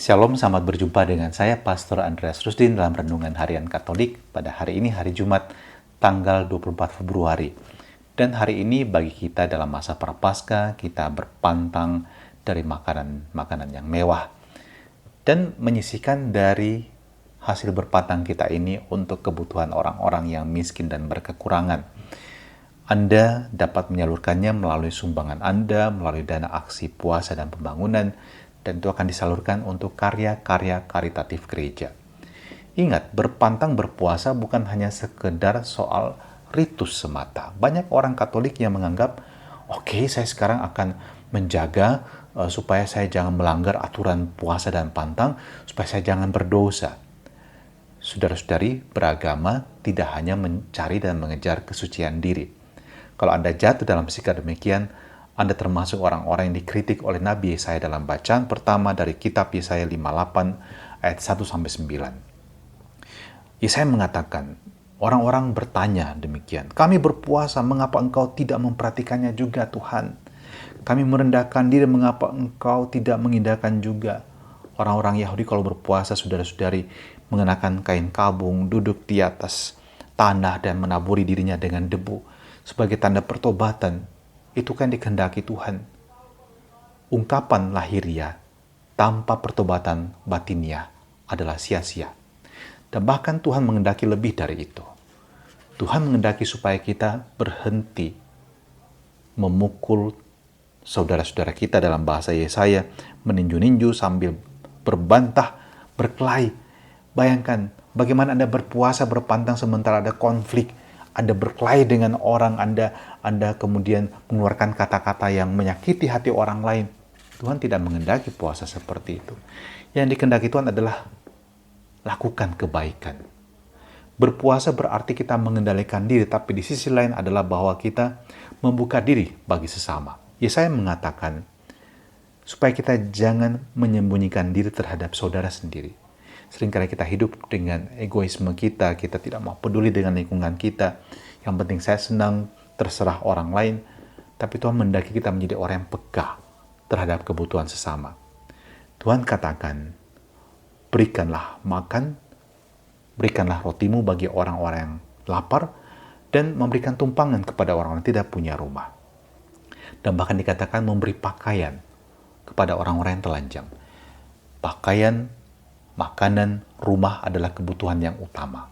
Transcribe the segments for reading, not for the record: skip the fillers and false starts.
Shalom, selamat berjumpa dengan saya Pastor Andreas Rusdin dalam Renungan Harian Katolik pada hari ini, hari Jumat, tanggal 24 Februari. Dan hari ini bagi kita dalam masa Prapaskah, kita berpantang dari makanan-makanan yang mewah dan menyisihkan dari hasil berpantang kita ini untuk kebutuhan orang-orang yang miskin dan berkekurangan. Anda dapat menyalurkannya melalui sumbangan Anda, melalui dana aksi puasa dan pembangunan, dan itu akan disalurkan untuk karya-karya karitatif gereja. Ingat, berpantang berpuasa bukan hanya sekedar soal ritus semata. Banyak orang Katolik yang menganggap, oke, saya sekarang akan menjaga supaya saya jangan melanggar aturan puasa dan pantang, supaya saya jangan berdosa. Saudara-saudari, beragama tidak hanya mencari dan mengejar kesucian diri. Kalau Anda jatuh dalam sikap demikian, Anda termasuk orang-orang yang dikritik oleh Nabi Yesaya dalam bacaan pertama dari kitab Yesaya 58 ayat 1-9. Yesaya mengatakan, orang-orang bertanya demikian, kami berpuasa, mengapa engkau tidak memperhatikannya juga Tuhan? Kami merendahkan diri, mengapa engkau tidak mengindahkan juga? Orang-orang Yahudi kalau berpuasa, saudara-saudari, mengenakan kain kabung, duduk di atas tanah dan menaburi dirinya dengan debu sebagai tanda pertobatan. Itu kan dikehendaki Tuhan. Ungkapan lahiriah tanpa pertobatan batiniah adalah sia-sia. Dan bahkan Tuhan menghendaki lebih dari itu. Tuhan menghendaki supaya kita berhenti memukul saudara-saudara kita, dalam bahasa Yesaya, meninju-ninju sambil berbantah, berkelahi. Bayangkan bagaimana Anda berpuasa berpantang sementara ada konflik, Anda berkelahi dengan orang, Anda kemudian mengeluarkan kata-kata yang menyakiti hati orang lain. Tuhan tidak menghendaki puasa seperti itu. Yang dikehendaki Tuhan adalah lakukan kebaikan. Berpuasa berarti kita mengendalikan diri, tapi di sisi lain adalah bahwa kita membuka diri bagi sesama. Yesaya mengatakan supaya kita jangan menyembunyikan diri terhadap saudara sendiri. Seringkali kita hidup dengan egoisme kita tidak mau peduli dengan lingkungan kita. Yang penting saya senang, terserah orang lain. Tapi Tuhan mendaki kita menjadi orang yang peka terhadap kebutuhan sesama. Tuhan katakan, berikanlah makan, berikanlah rotimu bagi orang-orang yang lapar, dan memberikan tumpangan kepada orang-orang yang tidak punya rumah. Dan bahkan dikatakan memberi pakaian kepada orang-orang yang telanjang. Pakaian, makanan, rumah adalah kebutuhan yang utama.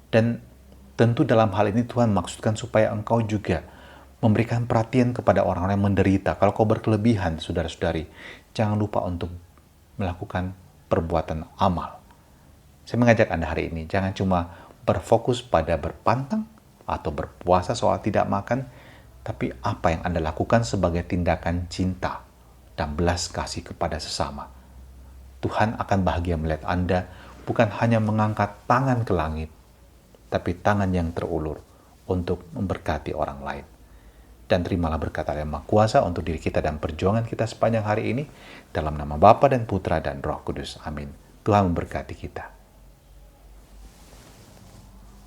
Dan tentu dalam hal ini Tuhan maksudkan supaya engkau juga memberikan perhatian kepada orang-orang yang menderita. Kalau kau berkelebihan, saudara-saudari, jangan lupa untuk melakukan perbuatan amal. Saya mengajak Anda hari ini, jangan cuma berfokus pada berpantang atau berpuasa soal tidak makan, tapi apa yang Anda lakukan sebagai tindakan cinta dan belas kasih kepada sesama. Tuhan akan bahagia melihat Anda bukan hanya mengangkat tangan ke langit, tapi tangan yang terulur untuk memberkati orang lain. Dan terimalah berkat Allah yang Maha Kuasa untuk diri kita dan perjuangan kita sepanjang hari ini, dalam nama Bapa dan Putra dan Roh Kudus. Amin. Tuhan memberkati kita.